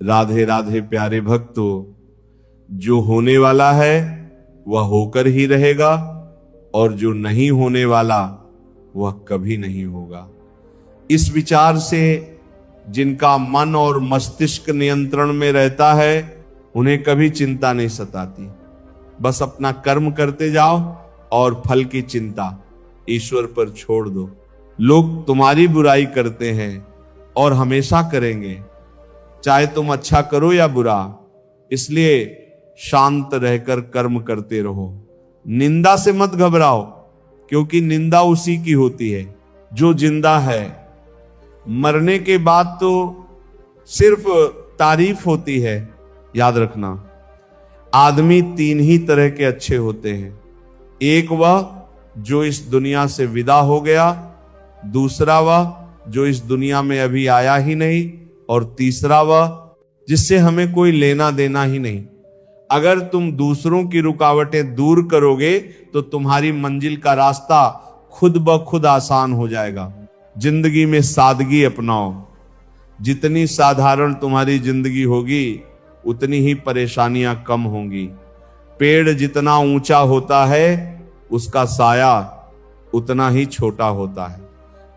राधे राधे प्यारे भक्तों, जो होने वाला है वह होकर ही रहेगा और जो नहीं होने वाला वह कभी नहीं होगा। इस विचार से जिनका मन और मस्तिष्क नियंत्रण में रहता है उन्हें कभी चिंता नहीं सताती। बस अपना कर्म करते जाओ और फल की चिंता ईश्वर पर छोड़ दो। लोग तुम्हारी बुराई करते हैं और हमेशा करेंगे, चाहे तुम अच्छा करो या बुरा, इसलिए शांत रहकर कर्म करते रहो। निंदा से मत घबराओ, क्योंकि निंदा उसी की होती है जो जिंदा है। मरने के बाद तो सिर्फ तारीफ होती है। याद रखना, आदमी तीन ही तरह के अच्छे होते हैं। एक वह जो इस दुनिया से विदा हो गया, दूसरा वह जो इस दुनिया में अभी आया ही नहीं, और तीसरा वह जिससे हमें कोई लेना देना ही नहीं। अगर तुम दूसरों की रुकावटें दूर करोगे तो तुम्हारी मंजिल का रास्ता खुद ब खुद आसान हो जाएगा। जिंदगी में सादगी अपनाओ। जितनी साधारण तुम्हारी जिंदगी होगी उतनी ही परेशानियां कम होंगी। पेड़ जितना ऊंचा होता है उसका साया उतना ही छोटा होता है।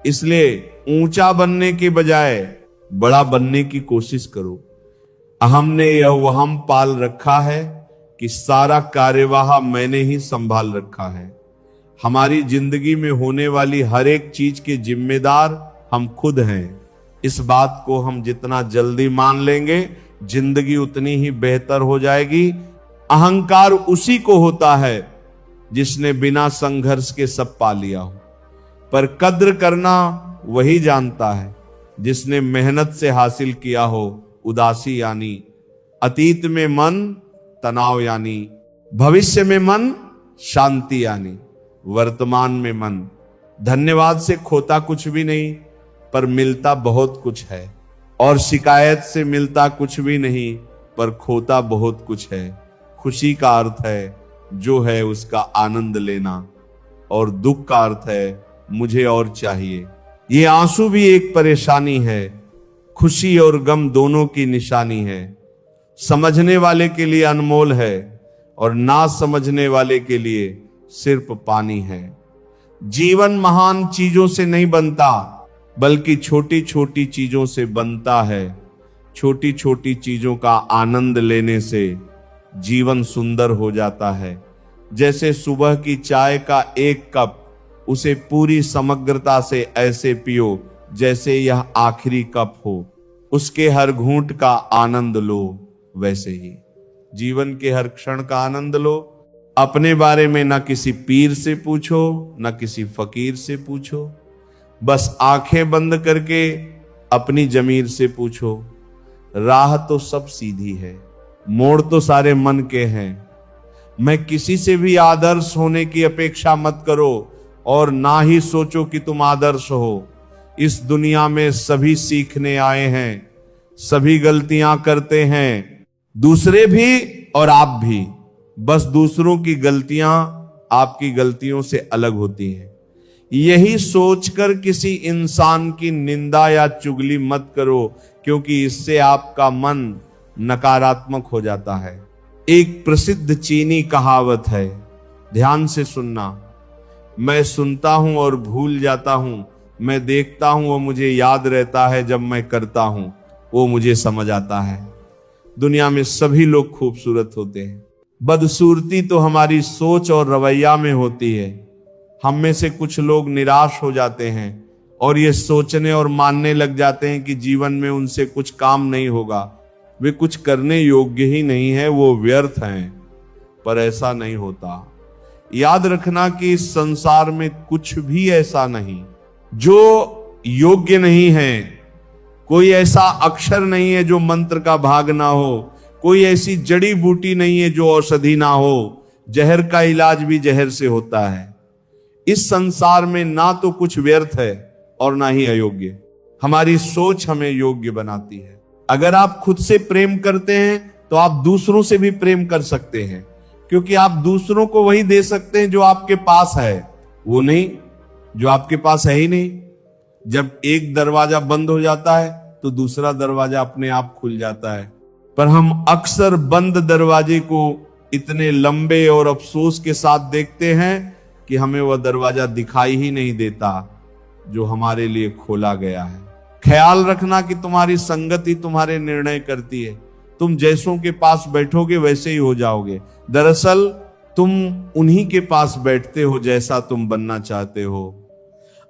इसलिए ऊंचा बनने के बजाय बड़ा बनने की कोशिश करो। अहम ने यह वहम पाल रखा है कि सारा कार्यवाह मैंने ही संभाल रखा है। हमारी जिंदगी में होने वाली हर एक चीज के जिम्मेदार हम खुद हैं। इस बात को हम जितना जल्दी मान लेंगे जिंदगी उतनी ही बेहतर हो जाएगी। अहंकार उसी को होता है जिसने बिना संघर्ष के सब पा लिया हो, पर कद्र करना वही जानता है जिसने मेहनत से हासिल किया हो। उदासी यानी अतीत में मन, तनाव यानी भविष्य में मन, शांति यानी वर्तमान में मन। धन्यवाद से खोता कुछ भी नहीं, पर मिलता बहुत कुछ है। और शिकायत से मिलता कुछ भी नहीं, पर खोता बहुत कुछ है। खुशी का अर्थ है जो है उसका आनंद लेना, और दुख का अर्थ है मुझे और चाहिए। ये आंसू भी एक परेशानी है, खुशी और गम दोनों की निशानी है। समझने वाले के लिए अनमोल है और ना समझने वाले के लिए सिर्फ पानी है। जीवन महान चीजों से नहीं बनता, बल्कि छोटी छोटी चीजों से बनता है। छोटी छोटी चीजों का आनंद लेने से जीवन सुंदर हो जाता है। जैसे सुबह की चाय का एक कप, उसे पूरी समग्रता से ऐसे पियो जैसे यह आखिरी कप हो। उसके हर घूंट का आनंद लो। वैसे ही जीवन के हर क्षण का आनंद लो। अपने बारे में ना किसी पीर से पूछो, ना किसी फकीर से पूछो। बस आंखें बंद करके अपनी जमीर से पूछो। राह तो सब सीधी है, मोड़ तो सारे मन के हैं। मैं किसी से भी आदर्श होने की अपेक्षा मत करो, और ना ही सोचो कि तुम आदर्श हो। इस दुनिया में सभी सीखने आए हैं, सभी गलतियां करते हैं, दूसरे भी और आप भी। बस दूसरों की गलतियां आपकी गलतियों से अलग होती हैं। यही सोचकर किसी इंसान की निंदा या चुगली मत करो, क्योंकि इससे आपका मन नकारात्मक हो जाता है। एक प्रसिद्ध चीनी कहावत है, ध्यान से सुनना। मैं सुनता हूं और भूल जाता हूं, मैं देखता हूं वो मुझे याद रहता है, जब मैं करता हूं वो मुझे समझ आता है। दुनिया में सभी लोग खूबसूरत होते हैं, बदसूरती तो हमारी सोच और रवैया में होती है। हम में से कुछ लोग निराश हो जाते हैं और ये सोचने और मानने लग जाते हैं कि जीवन में उनसे कुछ काम नहीं होगा, वे कुछ करने योग्य ही नहीं है, वो व्यर्थ हैं। पर ऐसा नहीं होता। याद रखना कि इस संसार में कुछ भी ऐसा नहीं जो योग्य नहीं है। कोई ऐसा अक्षर नहीं है जो मंत्र का भाग ना हो, कोई ऐसी जड़ी बूटी नहीं है जो औषधि ना हो। जहर का इलाज भी जहर से होता है। इस संसार में ना तो कुछ व्यर्थ है और ना ही अयोग्य। हमारी सोच हमें योग्य बनाती है। अगर आप खुद से प्रेम करते हैं तो आप दूसरों से भी प्रेम कर सकते हैं, क्योंकि आप दूसरों को वही दे सकते हैं जो आपके पास है, वो नहीं जो आपके पास है ही नहीं। जब एक दरवाजा बंद हो जाता है तो दूसरा दरवाजा अपने आप खुल जाता है। पर हम अक्सर बंद दरवाजे को इतने लंबे और अफसोस के साथ देखते हैं कि हमें वह दरवाजा दिखाई ही नहीं देता जो हमारे लिए खोला गया है। ख्याल रखना कि तुम्हारी संगत ही तुम्हारे निर्णय करती है। तुम जैसों के पास बैठोगे वैसे ही हो जाओगे। दरअसल तुम उन्हीं के पास बैठते हो जैसा तुम बनना चाहते हो।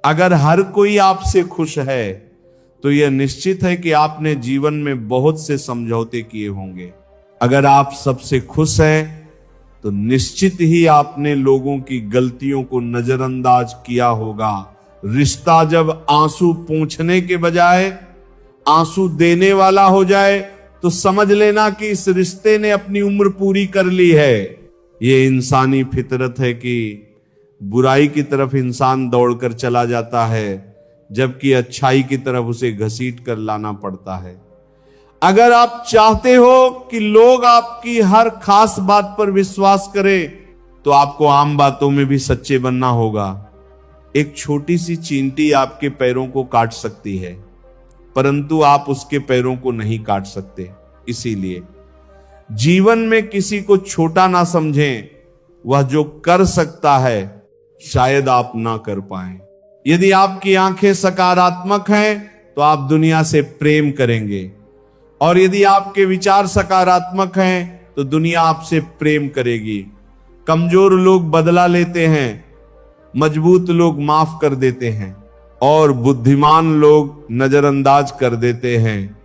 अगर हर कोई आपसे खुश है तो यह निश्चित है कि आपने जीवन में बहुत से समझौते किए होंगे। अगर आप सबसे खुश हैं तो निश्चित ही आपने लोगों की गलतियों को नजरअंदाज किया होगा। रिश्ता जब आंसू पूंछने के बजाय आंसू देने वाला हो जाए तो समझ लेना कि इस रिश्ते ने अपनी उम्र पूरी कर ली है। ये इंसानी फितरत है कि बुराई की तरफ इंसान दौड़कर चला जाता है, जबकि अच्छाई की तरफ उसे घसीट कर लाना पड़ता है। अगर आप चाहते हो कि लोग आपकी हर खास बात पर विश्वास करें तो आपको आम बातों में भी सच्चे बनना होगा। एक छोटी सी चींटी आपके पैरों को काट सकती है, परंतु आप उसके पैरों को नहीं काट सकते। इसीलिए जीवन में किसी को छोटा ना समझें। वह जो कर सकता है शायद आप ना कर पाएं। यदि आपकी आंखें सकारात्मक हैं तो आप दुनिया से प्रेम करेंगे, और यदि आपके विचार सकारात्मक हैं तो दुनिया आपसे प्रेम करेगी। कमजोर लोग बदला लेते हैं, मजबूत लोग माफ कर देते हैं, और बुद्धिमान लोग नजरअंदाज कर देते हैं।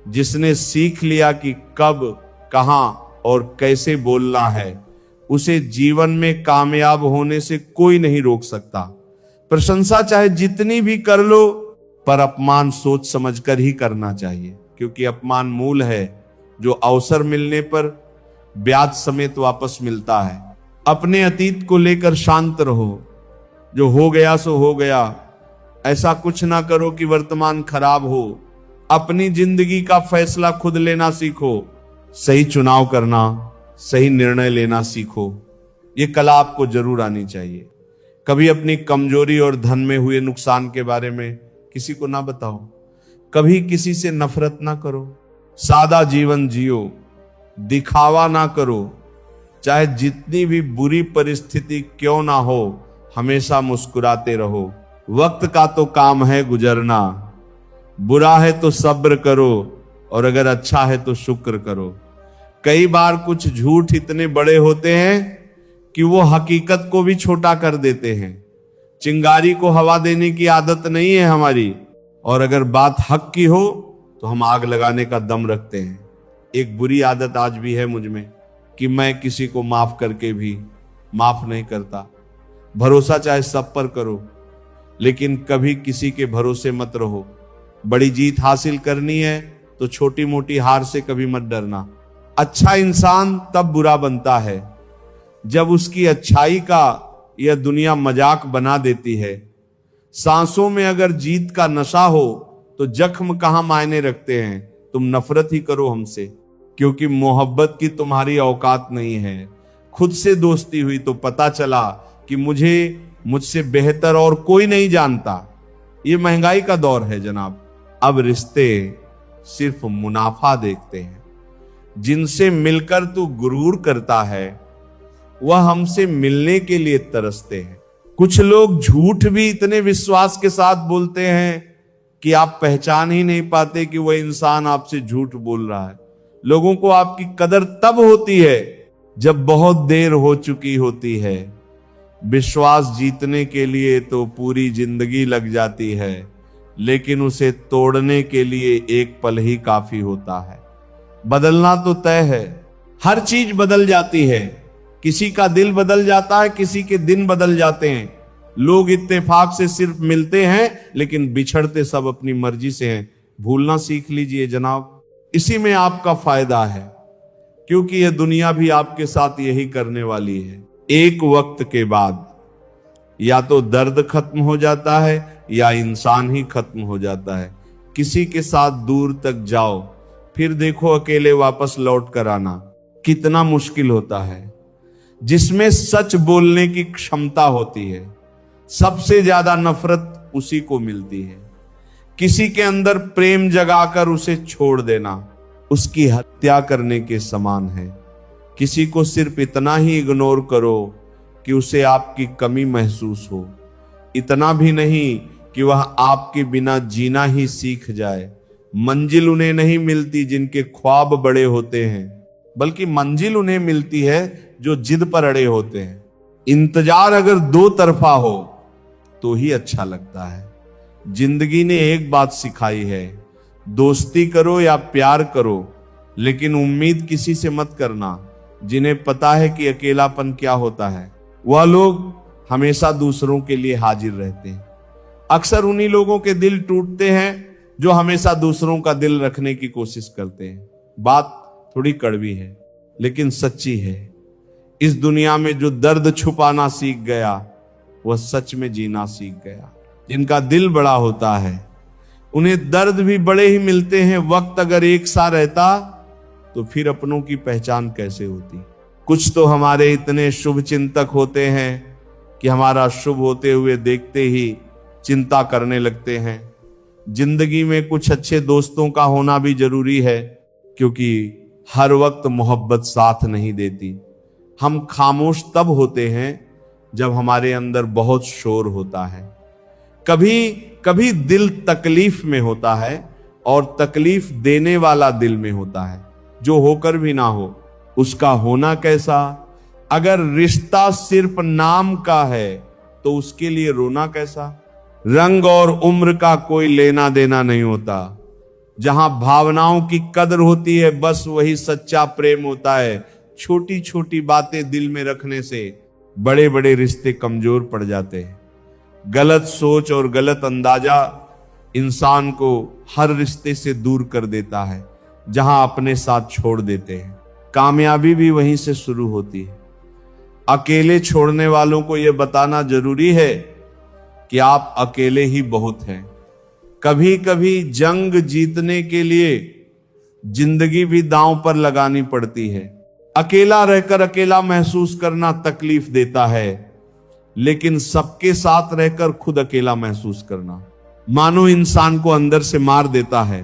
जिसने सीख लिया कि कब, कहां और कैसे बोलना है, उसे जीवन में कामयाब होने से कोई नहीं रोक सकता। प्रशंसा चाहे जितनी भी कर लो, पर अपमान सोच समझकर ही करना चाहिए, क्योंकि अपमान मूल है जो अवसर मिलने पर ब्याज समेत वापस मिलता है। अपने अतीत को लेकर शांत रहो। जो हो गया सो हो गया। ऐसा कुछ ना करो कि वर्तमान खराब हो। अपनी जिंदगी का फैसला खुद लेना सीखो। सही चुनाव करना, सही निर्णय लेना सीखो। ये कला आपको जरूर आनी चाहिए। कभी अपनी कमजोरी और धन में हुए नुकसान के बारे में किसी को ना बताओ। कभी किसी से नफरत ना करो। सादा जीवन जियो, दिखावा ना करो। चाहे जितनी भी बुरी परिस्थिति क्यों ना हो, हमेशा मुस्कुराते रहो। वक्त का तो काम है गुजरना। बुरा है तो सब्र करो, और अगर अच्छा है तो शुक्र करो। कई बार कुछ झूठ इतने बड़े होते हैं कि वो हकीकत को भी छोटा कर देते हैं। चिंगारी को हवा देने की आदत नहीं है हमारी, और अगर बात हक की हो तो हम आग लगाने का दम रखते हैं। एक बुरी आदत आज भी है मुझ में कि मैं किसी को माफ करके भी माफ नहीं करता। भरोसा चाहे सब पर करो, लेकिन कभी किसी के भरोसे मत रहो। बड़ी जीत हासिल करनी है तो छोटी मोटी हार से कभी मत डरना। अच्छा इंसान तब बुरा बनता है जब उसकी अच्छाई का यह दुनिया मजाक बना देती है। सांसों में अगर जीत का नशा हो तो जख्म कहां मायने रखते हैं। तुम नफरत ही करो हमसे, क्योंकि मोहब्बत की तुम्हारी औकात नहीं है। खुद से दोस्ती हुई तो पता चला कि मुझसे बेहतर और कोई नहीं जानता। ये महंगाई का दौर है जनाब। अब रिश्ते सिर्फ मुनाफा देखते हैं। जिनसे मिलकर तू गुरूर करता है वह हमसे मिलने के लिए तरसते हैं। कुछ लोग झूठ भी इतने विश्वास के साथ बोलते हैं कि आप पहचान ही नहीं पाते कि वह इंसान आपसे झूठ बोल रहा है। लोगों को आपकी कदर तब होती है जब बहुत देर हो चुकी होती है। विश्वास जीतने के लिए तो पूरी जिंदगी लग जाती है, लेकिन उसे तोड़ने के लिए एक पल ही काफी होता है। बदलना तो तय है। हर चीज बदल जाती है। किसी का दिल बदल जाता है, किसी के दिन बदल जाते हैं। लोग इत्तेफाक से सिर्फ मिलते हैं, लेकिन बिछड़ते सब अपनी मर्जी से हैं। भूलना सीख लीजिए जनाब। इसी में आपका फायदा है, क्योंकि यह दुनिया भी आपके साथ यही करने वाली है। एक वक्त के बाद या तो दर्द खत्म हो जाता है या इंसान ही खत्म हो जाता है। किसी के साथ दूर तक जाओ, फिर देखो अकेले वापस लौट कर आना कितना मुश्किल होता है। जिसमें सच बोलने की क्षमता होती है, सबसे ज्यादा नफरत उसी को मिलती है। किसी के अंदर प्रेम जगाकर उसे छोड़ देना उसकी हत्या करने के समान है। किसी को सिर्फ इतना ही इग्नोर करो कि उसे आपकी कमी महसूस हो, इतना भी नहीं कि वह आपके बिना जीना ही सीख जाए। मंजिल उन्हें नहीं मिलती जिनके ख्वाब बड़े होते हैं, बल्कि मंजिल उन्हें मिलती है जो जिद पर अड़े होते हैं। इंतजार अगर दो तरफा हो तो ही अच्छा लगता है। जिंदगी ने एक बात सिखाई है, दोस्ती करो या प्यार करो, लेकिन उम्मीद किसी से मत करना जिन्हें पता है कि अकेलापन क्या होता है। वह लोग हमेशा दूसरों के लिए हाजिर रहते हैं। अक्सर उन्हीं लोगों के दिल टूटते हैं जो हमेशा दूसरों का दिल रखने की कोशिश करते हैं। बात थोड़ी कड़वी है लेकिन सच्ची है। इस दुनिया में जो दर्द छुपाना सीख गया वह सच में जीना सीख गया। जिनका दिल बड़ा होता है उन्हें दर्द भी बड़े ही मिलते हैं। वक्त अगर एक सा रहता तो फिर अपनों की पहचान कैसे होती। कुछ तो हमारे इतने शुभ चिंतक होते हैं कि हमारा शुभ होते हुए देखते ही चिंता करने लगते हैं। जिंदगी में कुछ अच्छे दोस्तों का होना भी जरूरी है, क्योंकि हर वक्त मोहब्बत साथ नहीं देती। हम खामोश तब होते हैं जब हमारे अंदर बहुत शोर होता है। कभी कभी दिल तकलीफ में होता है और तकलीफ देने वाला दिल में होता है। जो होकर भी ना हो उसका होना कैसा। अगर रिश्ता सिर्फ नाम का है तो उसके लिए रोना कैसा। रंग और उम्र का कोई लेना देना नहीं होता। जहां भावनाओं की कदर होती है बस वही सच्चा प्रेम होता है। छोटी छोटी बातें दिल में रखने से बड़े बड़े रिश्ते कमजोर पड़ जाते हैं। गलत सोच और गलत अंदाजा इंसान को हर रिश्ते से दूर कर देता है, जहां अपने साथ छोड़ देते हैं। कामयाबी भी वहीं से शुरू होती है। अकेले छोड़ने वालों को यह बताना जरूरी है कि आप अकेले ही बहुत हैं। कभी कभी जंग जीतने के लिए जिंदगी भी दांव पर लगानी पड़ती है। अकेला रहकर अकेला महसूस करना तकलीफ देता है, लेकिन सबके साथ रहकर खुद अकेला महसूस करना मानो इंसान को अंदर से मार देता है।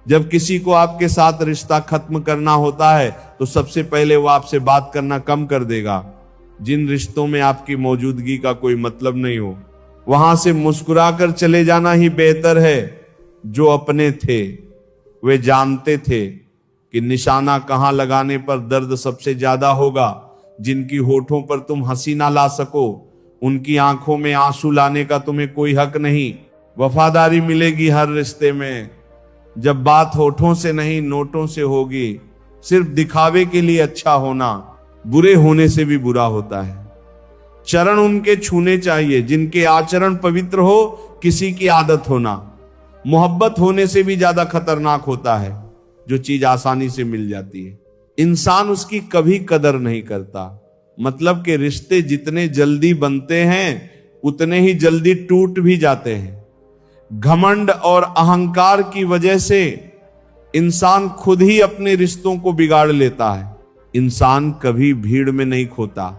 जब किसी को आपके साथ रिश्ता खत्म करना होता है तो सबसे पहले वो आपसे बात करना कम कर देगा। जिन रिश्तों में आपकी मौजूदगी का कोई मतलब नहीं हो वहां से मुस्कुराकर चले जाना ही बेहतर है। जो अपने थे वे जानते थे कि निशाना कहां लगाने पर दर्द सबसे ज्यादा होगा। जिनकी होठों पर तुम हंसी ना ला सको उनकी आंखों में आंसू लाने का तुम्हें कोई हक नहीं। वफादारी मिलेगी हर रिश्ते में जब बात होठों से नहीं नोटों से होगी। सिर्फ दिखावे के लिए अच्छा होना बुरे होने से भी बुरा होता है। चरण उनके छूने चाहिए जिनके आचरण पवित्र हो। किसी की आदत होना मोहब्बत होने से भी ज्यादा खतरनाक होता है। जो चीज आसानी से मिल जाती है इंसान उसकी कभी कदर नहीं करता। मतलब कि रिश्ते जितने जल्दी बनते हैं उतने ही जल्दी टूट भी जाते हैं। घमंड और अहंकार की वजह से इंसान खुद ही अपने रिश्तों को बिगाड़ लेता है। इंसान कभी भीड़ में नहीं खोता।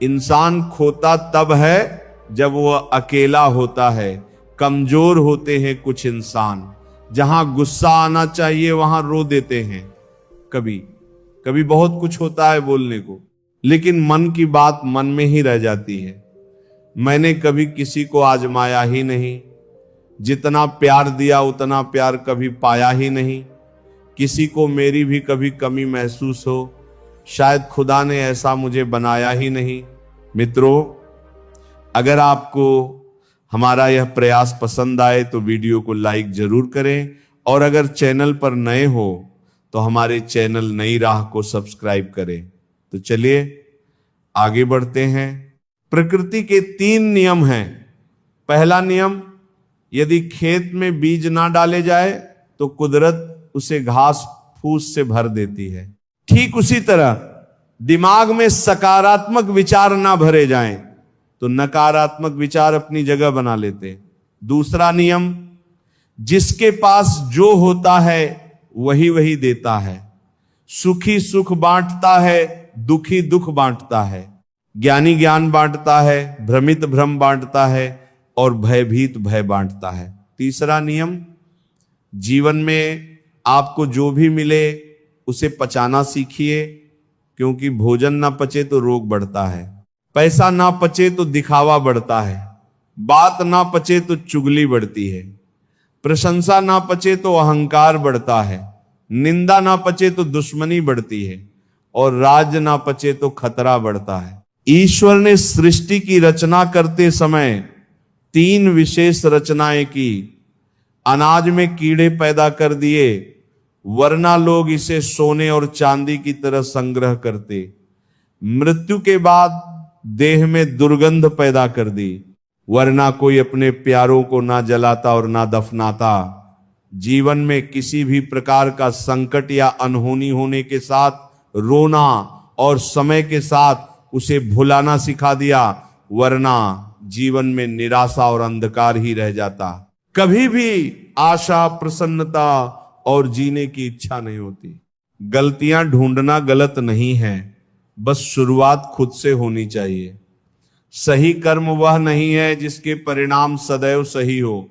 इंसान खोता तब है जब वह अकेला होता है। कमजोर होते हैं कुछ इंसान, जहां गुस्सा आना चाहिए वहां रो देते हैं। कभी कभी बहुत कुछ होता है बोलने को, लेकिन मन की बात मन में ही रह जाती है। मैंने कभी किसी को आजमाया ही नहीं। जितना प्यार दिया उतना प्यार कभी पाया ही नहीं। किसी को मेरी भी कभी कमी महसूस हो, शायद खुदा ने ऐसा मुझे बनाया ही नहीं। मित्रों, अगर आपको हमारा यह प्रयास पसंद आए तो वीडियो को लाइक जरूर करें, और अगर चैनल पर नए हो तो हमारे चैनल नई राह को सब्सक्राइब करें। तो चलिए आगे बढ़ते हैं। प्रकृति के 3 नियम हैं। पहला नियम, यदि खेत में बीज ना डाले जाए तो कुदरत उसे घास फूस से भर देती है। ठीक उसी तरह दिमाग में सकारात्मक विचार ना भरे जाएं तो नकारात्मक विचार अपनी जगह बना लेते हैं। दूसरा नियम, जिसके पास जो होता है वही वही देता है। सुखी सुख बांटता है, दुखी दुख बांटता है। ज्ञानी ज्ञान बांटता है, भ्रमित भ्रम बांटता है और भयभीत भय बांटता है। तीसरा नियम, जीवन में आपको जो भी मिले उसे पचाना सीखिए, क्योंकि भोजन ना पचे तो रोग बढ़ता है, पैसा ना पचे तो दिखावा बढ़ता है, बात ना पचे तो चुगली बढ़ती है, प्रशंसा ना पचे तो अहंकार बढ़ता है, निंदा ना पचे तो दुश्मनी बढ़ती है, और राज ना पचे तो खतरा बढ़ता है। ईश्वर ने सृष्टि की रचना करते समय 3 विशेष रचनाएं की। अनाज में कीड़े पैदा कर दिए, वरना लोग इसे सोने और चांदी की तरह संग्रह करते। मृत्यु के बाद देह में दुर्गंध पैदा कर दी, वरना कोई अपने प्यारों को ना जलाता और ना दफनाता। जीवन में किसी भी प्रकार का संकट या अनहोनी होने के साथ रोना और समय के साथ उसे भुलाना सिखा दिया, वरना जीवन में निराशा और अंधकार ही रह जाता। कभी भी आशा, प्रसन्नता और जीने की इच्छा नहीं होती। गलतियां ढूंढना गलत नहीं है, बस शुरुआत खुद से होनी चाहिए। सही कर्म वह नहीं है जिसके परिणाम सदैव सही हो।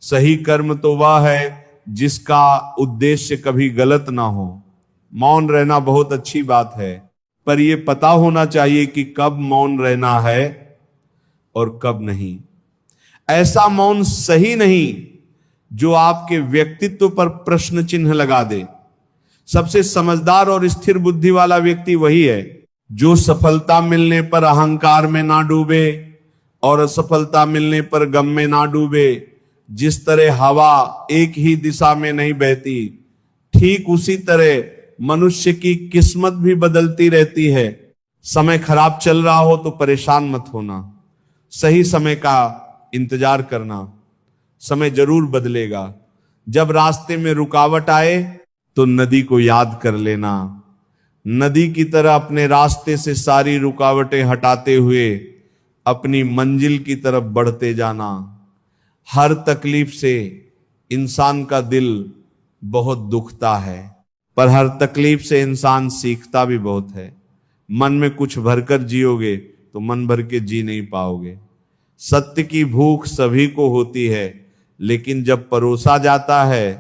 सही कर्म तो वह है जिसका उद्देश्य कभी गलत ना हो। मौन रहना बहुत अच्छी बात है, पर यह पता होना चाहिए कि कब मौन रहना है और कब नहीं। ऐसा मौन सही नहीं जो आपके व्यक्तित्व पर प्रश्न चिन्ह लगा दे। सबसे समझदार और स्थिर बुद्धि वाला व्यक्ति वही है जो सफलता मिलने पर अहंकार में ना डूबे और असफलता मिलने पर गम में ना डूबे। जिस तरह हवा एक ही दिशा में नहीं बहती, ठीक उसी तरह मनुष्य की किस्मत भी बदलती रहती है। समय खराब चल रहा हो तो परेशान मत होना, सही समय का इंतजार करना, समय जरूर बदलेगा। जब रास्ते में रुकावट आए तो नदी को याद कर लेना। नदी की तरह अपने रास्ते से सारी रुकावटें हटाते हुए अपनी मंजिल की तरफ बढ़ते जाना। हर तकलीफ से इंसान का दिल बहुत दुखता है, पर हर तकलीफ से इंसान सीखता भी बहुत है। मन में कुछ भरकर जियोगे तो मन भर के जी नहीं पाओगे। सत्य की भूख सभी को होती है, लेकिन जब परोसा जाता है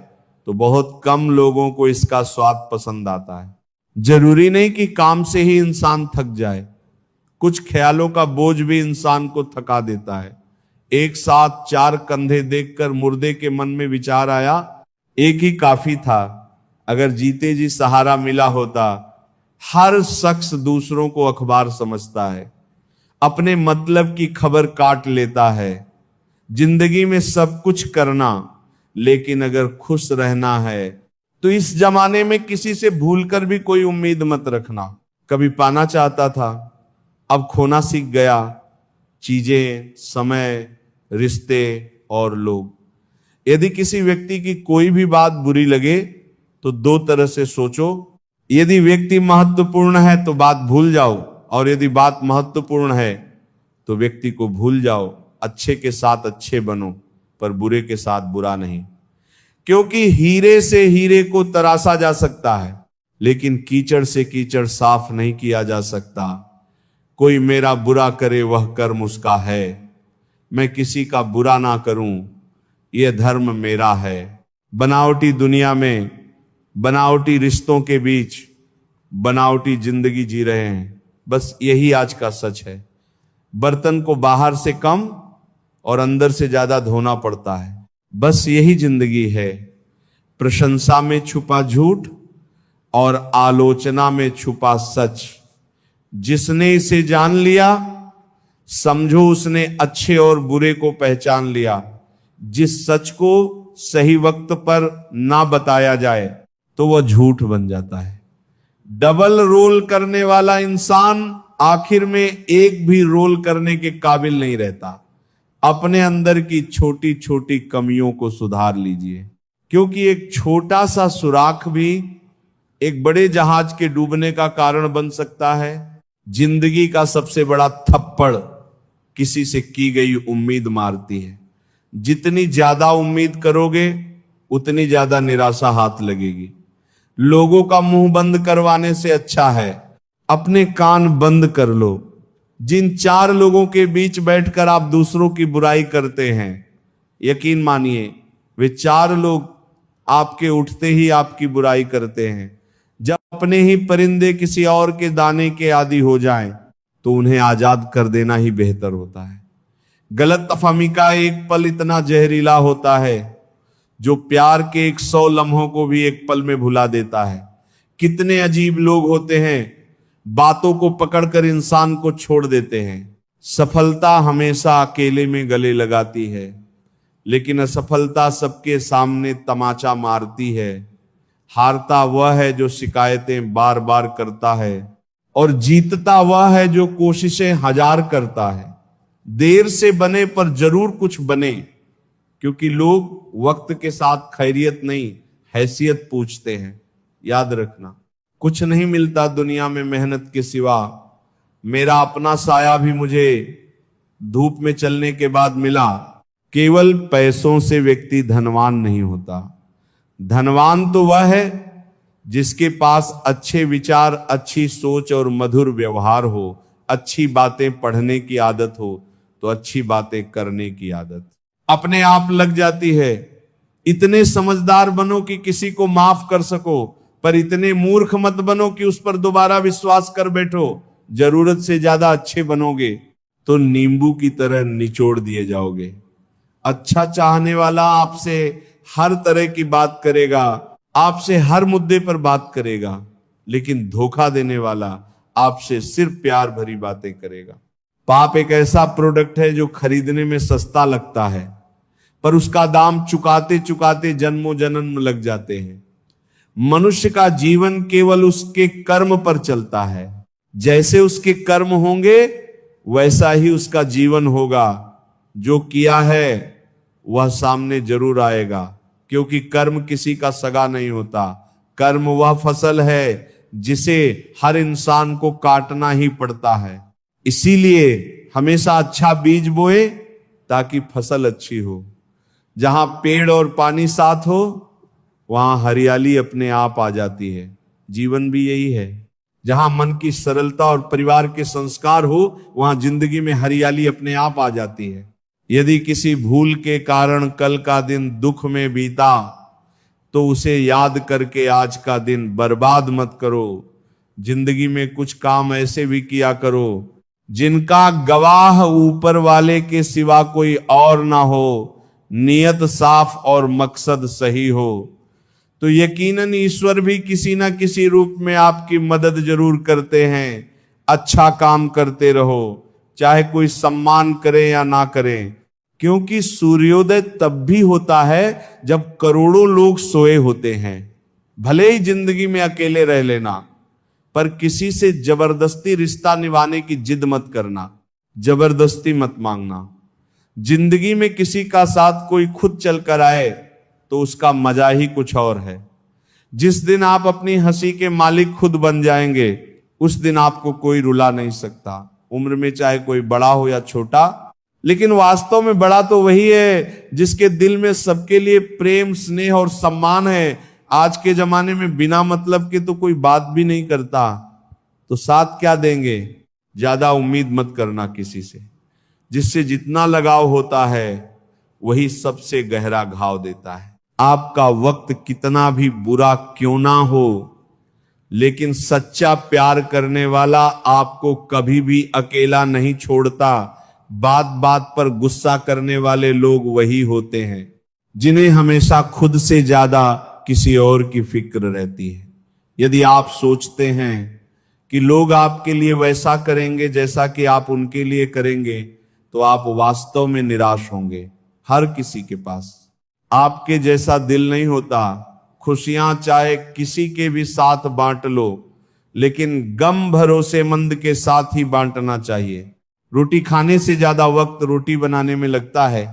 तो बहुत कम लोगों को इसका स्वाद पसंद आता है। जरूरी नहीं कि काम से ही इंसान थक जाए, कुछ ख्यालों का बोझ भी इंसान को थका देता है। एक साथ 4 कंधे देखकर मुर्दे के मन में विचार आया, एक ही काफी था। अगर जीते जी सहारा मिला होता। हर शख्स दूसरों को अखबार समझता है, अपने मतलब की खबर काट लेता है। जिंदगी में सब कुछ करना, लेकिन अगर खुश रहना है तो इस जमाने में किसी से भूलकर भी कोई उम्मीद मत रखना। कभी पाना चाहता था, अब खोना सीख गया। चीजें, समय, रिश्ते और लोग। यदि किसी व्यक्ति की कोई भी बात बुरी लगे तो 2 तरह से सोचो। यदि व्यक्ति महत्वपूर्ण है तो बात भूल जाओ, और यदि बात महत्वपूर्ण है तो व्यक्ति को भूल जाओ। अच्छे के साथ अच्छे बनो, पर बुरे के साथ बुरा नहीं। क्योंकि हीरे से हीरे को तराशा जा सकता है, लेकिन कीचड़ से कीचड़ साफ नहीं किया जा सकता। कोई मेरा बुरा करे वह कर्म उसका है, मैं किसी का बुरा ना करूं यह धर्म मेरा है। बनावटी दुनिया में, बनावटी रिश्तों के बीच बनावटी जिंदगी जी रहे हैं। बस यही आज का सच है। बर्तन को बाहर से कम और अंदर से ज्यादा धोना पड़ता है। बस यही जिंदगी है। प्रशंसा में छुपा झूठ और आलोचना में छुपा सच। जिसने इसे जान लिया, समझो उसने अच्छे और बुरे को पहचान लिया। जिस सच को सही वक्त पर ना बताया जाए तो वह झूठ बन जाता है। डबल रोल करने वाला इंसान आखिर में एक भी रोल करने के काबिल नहीं रहता। अपने अंदर की छोटी छोटी कमियों को सुधार लीजिए, क्योंकि एक छोटा सा सुराख भी एक बड़े जहाज के डूबने का कारण बन सकता है। जिंदगी का सबसे बड़ा थप्पड़ किसी से की गई उम्मीद मारती है। जितनी ज्यादा उम्मीद करोगे उतनी ज्यादा निराशा हाथ लगेगी। लोगों का मुंह बंद करवाने से अच्छा है अपने कान बंद कर लो। जिन 4 लोगों के बीच बैठकर आप दूसरों की बुराई करते हैं, यकीन मानिए वे 4 लोग आपके उठते ही आपकी बुराई करते हैं। जब अपने ही परिंदे किसी और के दाने के आदी हो जाएं, तो उन्हें आजाद कर देना ही बेहतर होता है। गलतफहमी का एक पल इतना जहरीला होता है जो प्यार के 100 लम्हों को भी एक पल में भुला देता है। कितने अजीब लोग होते हैं, बातों को पकड़कर इंसान को छोड़ देते हैं। सफलता हमेशा अकेले में गले लगाती है, लेकिन असफलता सबके सामने तमाचा मारती है। हारता वह है जो शिकायतें बार बार करता है, और जीतता वह है जो कोशिशें 1000 करता है। देर से बने पर जरूर कुछ बने, क्योंकि लोग वक्त के साथ खैरियत नहीं, हैसियत पूछते हैं। याद रखना, कुछ नहीं मिलता दुनिया में मेहनत के सिवा। मेरा अपना साया भी मुझे धूप में चलने के बाद मिला। केवल पैसों से व्यक्ति धनवान नहीं होता। धनवान तो वह है जिसके पास अच्छे विचार, अच्छी सोच और मधुर व्यवहार हो, अच्छी बातें पढ़ने की आदत हो, तो अच्छी बातें करने की आदत अपने आप लग जाती है। इतने समझदार बनो कि किसी को माफ कर सको, पर इतने मूर्ख मत बनो कि उस पर दोबारा विश्वास कर बैठो। जरूरत से ज्यादा अच्छे बनोगे तो नींबू की तरह निचोड़ दिए जाओगे। अच्छा चाहने वाला आपसे हर तरह की बात करेगा, आपसे हर मुद्दे पर बात करेगा, लेकिन धोखा देने वाला आपसे सिर्फ प्यार भरी बातें करेगा। पाप एक ऐसा प्रोडक्ट है जो खरीदने में सस्ता लगता है, पर उसका दाम चुकाते चुकाते जन्मों जन्म लग जाते हैं। मनुष्य का जीवन केवल उसके कर्म पर चलता है। जैसे उसके कर्म होंगे वैसा ही उसका जीवन होगा। जो किया है वह सामने जरूर आएगा, क्योंकि कर्म किसी का सगा नहीं होता। कर्म वह फसल है जिसे हर इंसान को काटना ही पड़ता है। इसीलिए हमेशा अच्छा बीज बोए ताकि फसल अच्छी हो। जहां पेड़ और पानी साथ हो वहां हरियाली अपने आप आ जाती है। जीवन भी यही है। जहां मन की सरलता और परिवार के संस्कार हो वहां जिंदगी में हरियाली अपने आप आ जाती है। यदि किसी भूल के कारण कल का दिन दुख में बीता, तो उसे याद करके आज का दिन बर्बाद मत करो। जिंदगी में कुछ काम ऐसे भी किया करो जिनका गवाह ऊपर वाले के सिवा कोई और ना हो, नियत साफ और मकसद सही हो, तो यकीनन ईश्वर भी किसी ना किसी रूप में आपकी मदद जरूर करते हैं। अच्छा काम करते रहो, चाहे कोई सम्मान करे या ना करे, क्योंकि सूर्योदय तब भी होता है जब करोड़ों लोग सोए होते हैं। भले ही जिंदगी में अकेले रह लेना, पर किसी से जबरदस्ती रिश्ता निभाने की जिद मत करना, जबरदस्ती मत मांगना। जिंदगी में किसी का साथ कोई खुद चल कर आए तो उसका मजा ही कुछ और है। जिस दिन आप अपनी हंसी के मालिक खुद बन जाएंगे, उस दिन आपको कोई रुला नहीं सकता। उम्र में चाहे कोई बड़ा हो या छोटा, लेकिन वास्तव में बड़ा तो वही है जिसके दिल में सबके लिए प्रेम, स्नेह और सम्मान है। आज के जमाने में बिना मतलब के तो कोई बात भी नहीं करता, तो साथ क्या देंगे। ज्यादा उम्मीद मत करना किसी से। जिससे जितना लगाव होता है वही सबसे गहरा घाव देता है। आपका वक्त कितना भी बुरा क्यों ना हो, लेकिन सच्चा प्यार करने वाला आपको कभी भी अकेला नहीं छोड़ता। बात बात पर गुस्सा करने वाले लोग वही होते हैं जिन्हें हमेशा खुद से ज्यादा किसी और की फिक्र रहती है। यदि आप सोचते हैं कि लोग आपके लिए वैसा करेंगे जैसा कि आप उनके लिए करेंगे, तो आप वास्तव में निराश होंगे। हर किसी के पास आपके जैसा दिल नहीं होता। खुशियां चाहे किसी के भी साथ बांट लो, लेकिन गम भरोसेमंद के साथ ही बांटना चाहिए। रोटी खाने से ज्यादा वक्त रोटी बनाने में लगता है,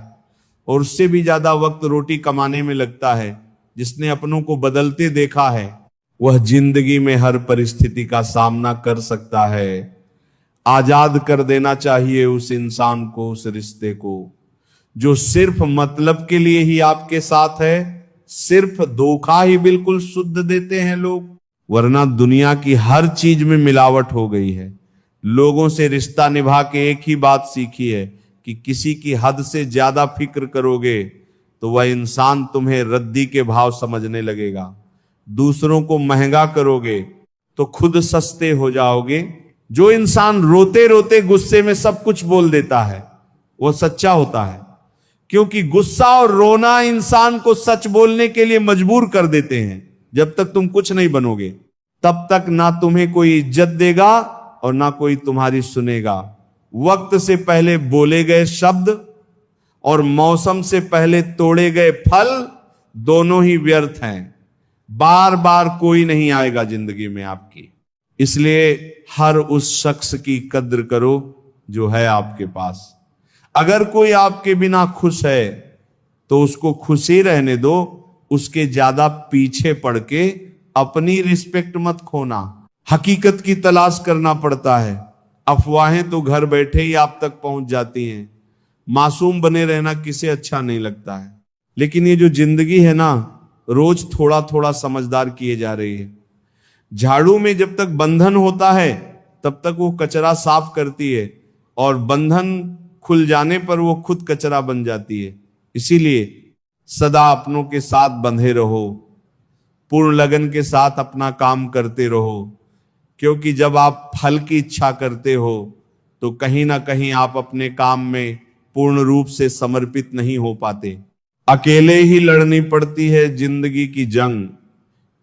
और उससे भी ज्यादा वक्त रोटी कमाने में लगता है। जिसने अपनों को बदलते देखा है वह जिंदगी में हर परिस्थिति का सामना कर सकता है। आजाद कर देना चाहिए उस इंसान को, उस रिश्ते को जो सिर्फ मतलब के लिए ही आपके साथ है। सिर्फ धोखा ही बिल्कुल शुद्ध देते हैं लोग, वरना दुनिया की हर चीज में मिलावट हो गई है। लोगों से रिश्ता निभा के एक ही बात सीखी है कि किसी की हद से ज्यादा फिक्र करोगे तो वह इंसान तुम्हें रद्दी के भाव समझने लगेगा। दूसरों को महंगा करोगे तो खुद सस्ते हो जाओगे। जो इंसान रोते रोते गुस्से में सब कुछ बोल देता है वो सच्चा होता है, क्योंकि गुस्सा और रोना इंसान को सच बोलने के लिए मजबूर कर देते हैं। जब तक तुम कुछ नहीं बनोगे तब तक ना तुम्हें कोई इज्जत देगा और ना कोई तुम्हारी सुनेगा। वक्त से पहले बोले गए शब्द और मौसम से पहले तोड़े गए फल दोनों ही व्यर्थ हैं। बार बार कोई नहीं आएगा जिंदगी में आपकी। इसलिए हर उस शख्स की कद्र करो जो है आपके पास। अगर कोई आपके बिना खुश है तो उसको खुश ही रहने दो, उसके ज्यादा पीछे पड़ के अपनी रिस्पेक्ट मत खोना। हकीकत की तलाश करना पड़ता है। अफवाहें तो घर बैठे ही आप तक पहुंच जाती हैं। मासूम बने रहना किसे अच्छा नहीं लगता है, लेकिन ये जो जिंदगी है ना, रोज थोड़ा थोड़ा समझदार किए जा रही है। झाड़ू में जब तक बंधन होता है तब तक वो कचरा साफ करती है, और बंधन खुल जाने पर वो खुद कचरा बन जाती है। इसीलिए सदा अपनों के साथ बंधे रहो, पूर्ण लगन के साथ अपना काम करते रहो, क्योंकि जब आप फल की इच्छा करते हो तो कहीं ना कहीं आप अपने काम में पूर्ण रूप से समर्पित नहीं हो पाते। अकेले ही लड़नी पड़ती है जिंदगी की जंग,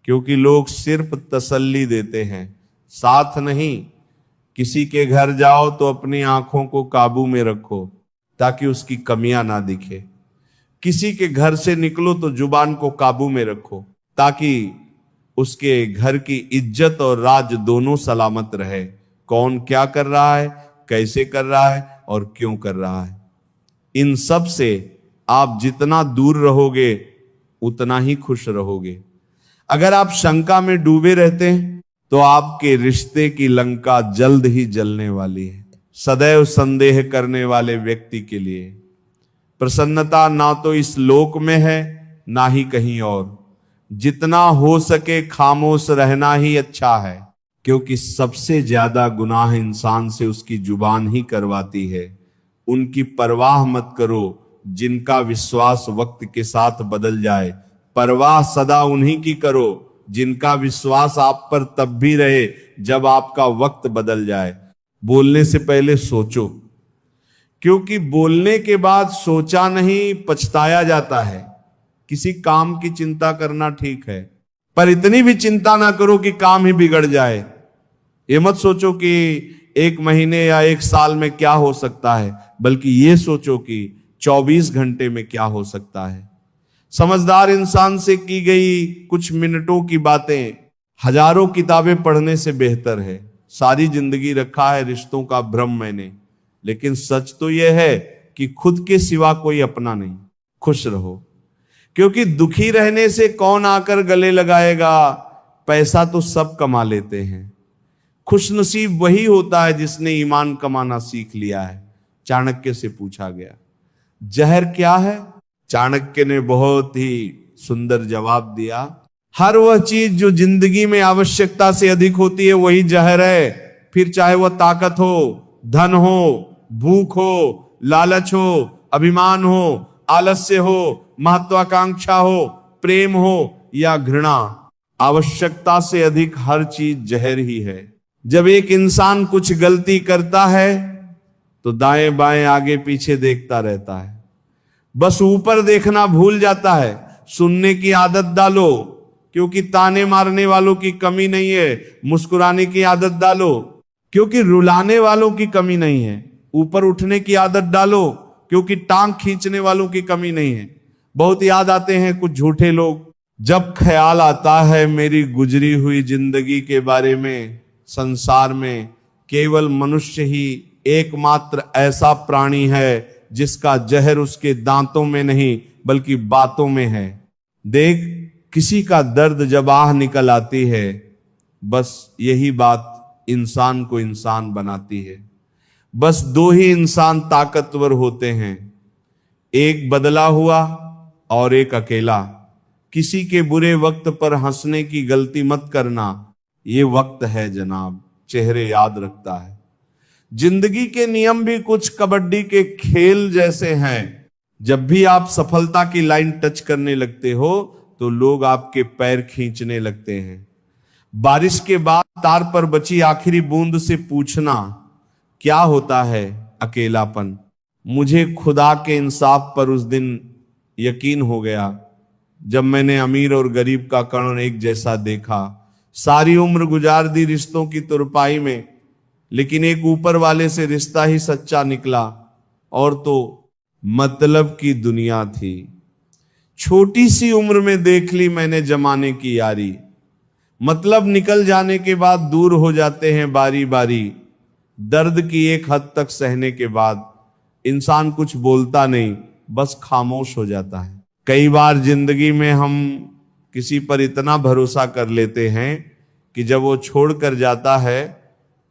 क्योंकि लोग सिर्फ तसल्ली देते हैं, साथ नहीं। किसी के घर जाओ तो अपनी आंखों को काबू में रखो ताकि उसकी कमियां ना दिखे। किसी के घर से निकलो तो जुबान को काबू में रखो ताकि उसके घर की इज्जत और राज दोनों सलामत रहे। कौन क्या कर रहा है, कैसे कर रहा है और क्यों कर रहा है, इन सब से आप जितना दूर रहोगे उतना ही खुश रहोगे। अगर आप शंका में डूबे रहते हैं तो आपके रिश्ते की लंका जल्द ही जलने वाली है। सदैव संदेह करने वाले व्यक्ति के लिए प्रसन्नता ना तो इस लोक में है ना ही कहीं और। जितना हो सके खामोश रहना ही अच्छा है, क्योंकि सबसे ज्यादा गुनाह इंसान से उसकी जुबान ही करवाती है। उनकी परवाह मत करो जिनका विश्वास वक्त के साथ बदल जाए। परवाह सदा उन्हीं की करो जिनका विश्वास आप पर तब भी रहे जब आपका वक्त बदल जाए। बोलने से पहले सोचो, क्योंकि बोलने के बाद सोचा नहीं पछताया जाता है। किसी काम की चिंता करना ठीक है, पर इतनी भी चिंता ना करो कि काम ही बिगड़ जाए। ये मत सोचो कि 1 महीने या 1 साल में क्या हो सकता है, बल्कि ये सोचो कि 24 घंटे में क्या हो सकता है। समझदार इंसान से की गई कुछ मिनटों की बातें हजारों किताबें पढ़ने से बेहतर है। सारी जिंदगी रखा है रिश्तों का भ्रम मैंने, लेकिन सच तो यह है कि खुद के सिवा कोई अपना नहीं। खुश रहो, क्योंकि दुखी रहने से कौन आकर गले लगाएगा। पैसा तो सब कमा लेते हैं, खुशनसीब वही होता है जिसने ईमान कमाना सीख लिया है। चाणक्य से पूछा गया, जहर क्या है? चाणक्य ने बहुत ही सुंदर जवाब दिया, हर वह चीज जो जिंदगी में आवश्यकता से अधिक होती है वही जहर है। फिर चाहे वह ताकत हो, धन हो, भूख हो, लालच हो, अभिमान हो, आलस्य हो, महत्वाकांक्षा हो, प्रेम हो या घृणा, आवश्यकता से अधिक हर चीज जहर ही है। जब एक इंसान कुछ गलती करता है तो दाएं बाएं आगे पीछे देखता रहता है, बस ऊपर देखना भूल जाता है। सुनने की आदत डालो, क्योंकि ताने मारने वालों की कमी नहीं है। मुस्कुराने की आदत डालो, क्योंकि रुलाने वालों की कमी नहीं है। ऊपर उठने की आदत डालो, क्योंकि टांग खींचने वालों की कमी नहीं है। बहुत याद आते हैं कुछ झूठे लोग, जब ख्याल आता है मेरी गुजरी हुई जिंदगी के बारे में, संसार में केवल मनुष्य ही एकमात्र ऐसा प्राणी है जिसका जहर उसके दांतों में नहीं बल्कि बातों में है। देख, किसी का दर्द जब आह निकल आती है, बस यही बात इंसान को इंसान बनाती है। बस 2 ही इंसान ताकतवर होते हैं, एक बदला हुआ और एक अकेला। किसी के बुरे वक्त पर हंसने की गलती मत करना, ये वक्त है जनाब, चेहरे याद रखता है। जिंदगी के नियम भी कुछ कबड्डी के खेल जैसे हैं। जब भी आप सफलता की लाइन टच करने लगते हो तो लोग आपके पैर खींचने लगते हैं। बारिश के बाद तार पर बची आखिरी बूंद से पूछना क्या होता है अकेलापन। मुझे खुदा के इंसाफ पर उस दिन यकीन हो गया जब मैंने अमीर और गरीब का कर्ण एक जैसा देखा। सारी उम्र गुजार दी रिश्तों की तुरपाई में, लेकिन एक ऊपर वाले से रिश्ता ही सच्चा निकला, और तो मतलब की दुनिया थी। छोटी सी उम्र में देख ली मैंने जमाने की यारी, मतलब निकल जाने के बाद दूर हो जाते हैं बारी बारी। दर्द की एक हद तक सहने के बाद इंसान कुछ बोलता नहीं, बस खामोश हो जाता है। कई बार जिंदगी में हम किसी पर इतना भरोसा कर लेते हैं कि जब वो छोड़कर जाता है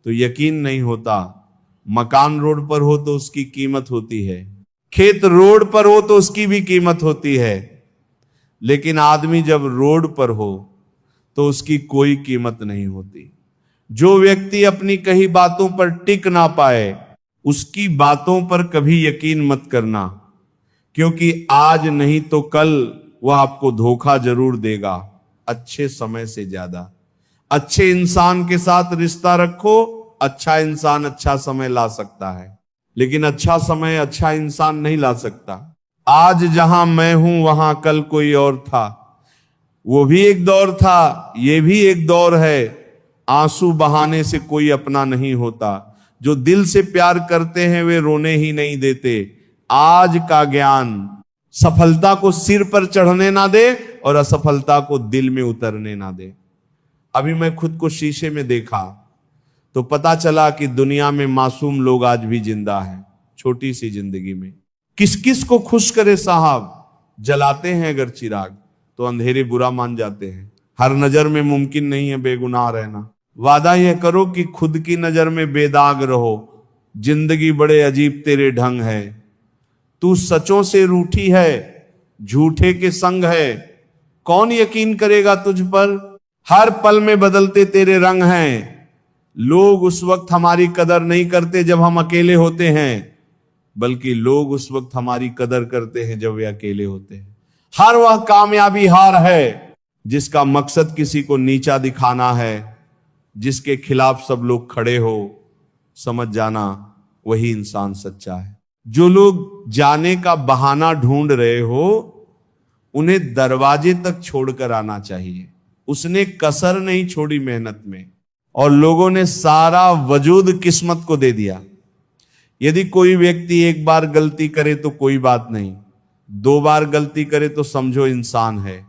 तो यकीन नहीं होता। मकान रोड पर हो तो उसकी कीमत होती है, खेत रोड पर हो तो उसकी भी कीमत होती है, लेकिन आदमी जब रोड पर हो तो उसकी कोई कीमत नहीं होती। जो व्यक्ति अपनी कही बातों पर टिक ना पाए उसकी बातों पर कभी यकीन मत करना, क्योंकि आज नहीं तो कल वह आपको धोखा जरूर देगा, अच्छे समय से ज्यादा। अच्छे इंसान के साथ रिश्ता रखो, अच्छा इंसान अच्छा समय ला सकता है, लेकिन अच्छा समय अच्छा इंसान नहीं ला सकता। आज जहां मैं हूं वहां कल कोई और था, वो भी एक दौर था, ये भी एक दौर है। आंसू बहाने से कोई अपना नहीं होता, जो दिल से प्यार करते हैं वे रोने ही नहीं देते। आज का ज्ञान सफलता को सिर पर चढ़ने ना दे और असफलता को दिल में उतरने ना दे। अभी मैं खुद को शीशे में देखा तो पता चला कि दुनिया में मासूम लोग आज भी जिंदा हैं। छोटी सी जिंदगी में किस किस को खुश करे साहब, जलाते हैं अगर चिराग तो अंधेरे बुरा मान जाते हैं। हर नजर में मुमकिन नहीं है बेगुनाह रहना। वादा यह करो कि खुद की नजर में बेदाग रहो, जिंदगी बड़े अजीब तेरे ढंग है। तू सचों से रूठी है, झूठे के संग है, कौन यकीन करेगा तुझ पर। हर पल में बदलते तेरे रंग हैं। लोग उस वक्त हमारी कदर नहीं करते जब हम अकेले होते हैं, बल्कि लोग उस वक्त हमारी कदर करते हैं जब वे अकेले होते हैं। हर वह कामयाबी हार है जिसका मकसद किसी को नीचा दिखाना है, जिसके खिलाफ सब लोग खड़े हो। समझ जाना वही इंसान सच्चा है। जो लोग जाने का बहाना ढूंढ रहे हो उन्हें दरवाजे तक छोड़कर आना चाहिए। उसने कसर नहीं छोड़ी मेहनत में, और लोगों ने सारा वजूद किस्मत को दे दिया। यदि कोई व्यक्ति एक बार गलती करे तो कोई बात नहीं, 2 बार गलती करे तो समझो इंसान है,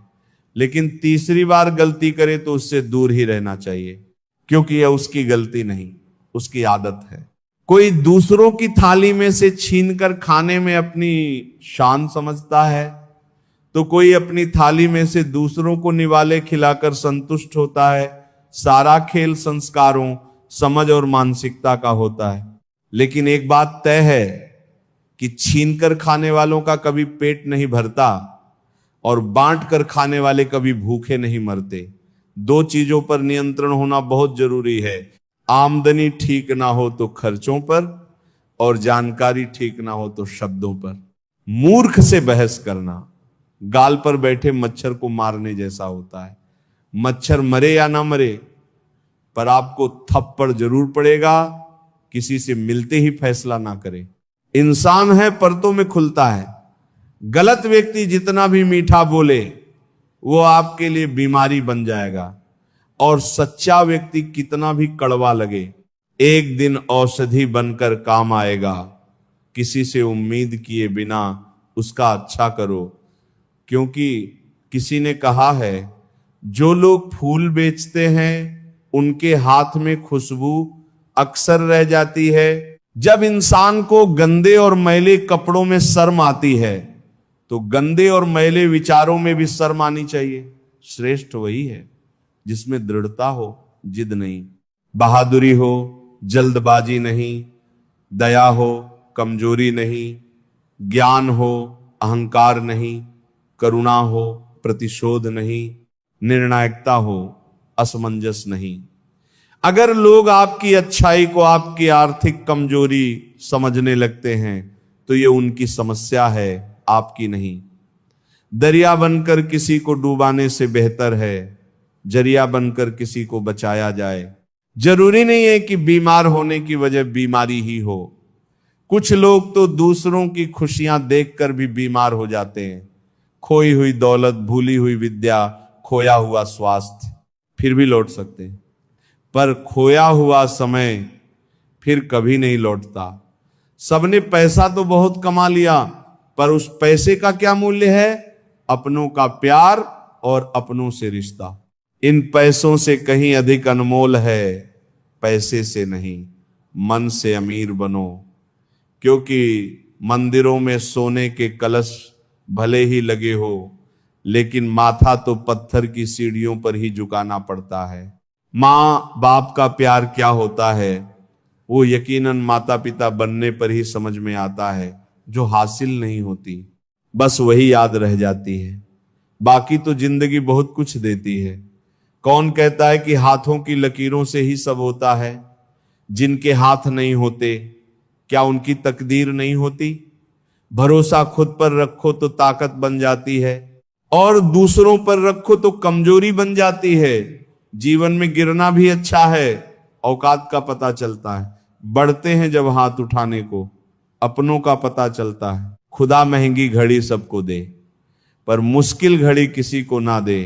लेकिन तीसरी बार गलती करे तो उससे दूर ही रहना चाहिए, क्योंकि यह उसकी गलती नहीं, उसकी आदत है। कोई दूसरों की थाली में से छीनकर खाने में अपनी शान समझता है, तो कोई अपनी थाली में से दूसरों को निवाले खिलाकर संतुष्ट होता है। सारा खेल संस्कारों, समझ और मानसिकता का होता है। लेकिन एक बात तय है कि छीनकर खाने वालों का कभी पेट नहीं भरता और बांट कर खाने वाले कभी भूखे नहीं मरते। 2 चीजों पर नियंत्रण होना बहुत जरूरी है। आमदनी ठीक ना हो तो खर्चों पर, और जानकारी ठीक ना हो तो शब्दों पर। मूर्ख से बहस करना गाल पर बैठे मच्छर को मारने जैसा होता है। मच्छर मरे या ना मरे, पर आपको थप्पड़ जरूर पड़ेगा। किसी से मिलते ही फैसला ना करें। इंसान है परतों में खुलता है। गलत व्यक्ति जितना भी मीठा बोले वो आपके लिए बीमारी बन जाएगा, और सच्चा व्यक्ति कितना भी कड़वा लगे एक दिन औषधि बनकर काम आएगा। किसी से उम्मीद किए बिना उसका अच्छा करो, क्योंकि किसी ने कहा है जो लोग फूल बेचते हैं उनके हाथ में खुशबू अक्सर रह जाती है। जब इंसान को गंदे और मैले कपड़ों में शर्म आती है तो गंदे और मैले विचारों में भी शर्म आनी चाहिए। श्रेष्ठ वही है जिसमें दृढ़ता हो, जिद नहीं, बहादुरी हो, जल्दबाजी नहीं, दया हो, कमजोरी नहीं, ज्ञान हो, अहंकार नहीं, करुणा हो, प्रतिशोध नहीं, निर्णायकता हो, असमंजस नहीं। अगर लोग आपकी अच्छाई को आपकी आर्थिक कमजोरी समझने लगते हैं तो ये उनकी समस्या है, आपकी नहीं। दरिया बनकर किसी को डूबाने से बेहतर है जरिया बनकर किसी को बचाया जाए। जरूरी नहीं है कि बीमार होने की वजह बीमारी ही हो। कुछ लोग तो दूसरों की खुशियां देखकर भी बीमार हो जाते हैं। खोई हुई दौलत, भूली हुई विद्या, खोया हुआ स्वास्थ्य फिर भी लौट सकते हैं, पर खोया हुआ समय फिर कभी नहीं लौटता। सबने पैसा तो बहुत कमा लिया, पर उस पैसे का क्या मूल्य है? अपनों का प्यार और अपनों से रिश्ता। इन पैसों से कहीं अधिक अनमोल है पैसे से नहीं, मन से अमीर बनो। क्योंकि मंदिरों में सोने के कलश भले ही लगे हो, लेकिन माथा तो पत्थर की सीढ़ियों पर ही झुकाना पड़ता है। माँ बाप का प्यार क्या होता है वो यकीनन माता पिता बनने पर ही समझ में आता है। जो हासिल नहीं होती बस वही याद रह जाती है, बाकी तो जिंदगी बहुत कुछ देती है। कौन कहता है कि हाथों की लकीरों से ही सब होता है? जिनके हाथ नहीं होते क्या उनकी तकदीर नहीं होती? भरोसा खुद पर रखो तो ताकत बन जाती है, और दूसरों पर रखो तो कमजोरी बन जाती है। जीवन में गिरना भी अच्छा है, औकात का पता चलता है। बढ़ते हैं जब हाथ उठाने को, अपनों का पता चलता है। खुदा महंगी घड़ी सबको दे, पर मुश्किल घड़ी किसी को ना दे।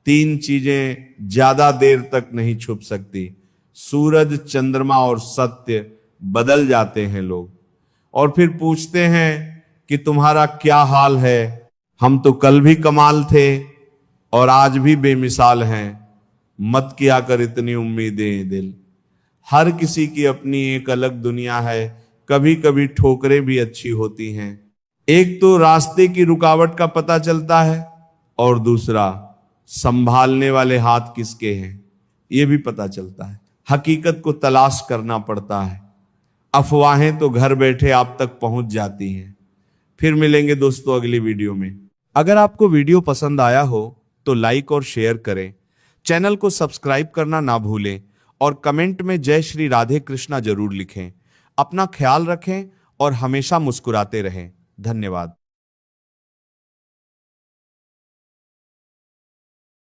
3 चीजें ज्यादा देर तक नहीं छुप सकती, सूरज, चंद्रमा और सत्य। बदल जाते हैं लोग और फिर पूछते हैं कि तुम्हारा क्या हाल है। हम तो कल भी कमाल थे और आज भी बेमिसाल हैं। मत किया कर इतनी उम्मीदें दिल। हर किसी की अपनी एक अलग दुनिया है। कभी कभी ठोकरें भी अच्छी होती हैं। एक तो रास्ते की रुकावट का पता चलता है, और दूसरा संभालने वाले हाथ किसके हैं यह भी पता चलता है। हकीकत को तलाश करना पड़ता है। अफवाहें तो घर बैठे आप तक पहुंच जाती हैं। फिर मिलेंगे दोस्तों अगली वीडियो में। अगर आपको वीडियो पसंद आया हो तो लाइक और शेयर करें, चैनल को सब्सक्राइब करना ना भूलें और कमेंट में जय श्री राधे कृष्णा जरूर लिखें। अपना ख्याल रखें और हमेशा मुस्कुराते रहें। धन्यवाद।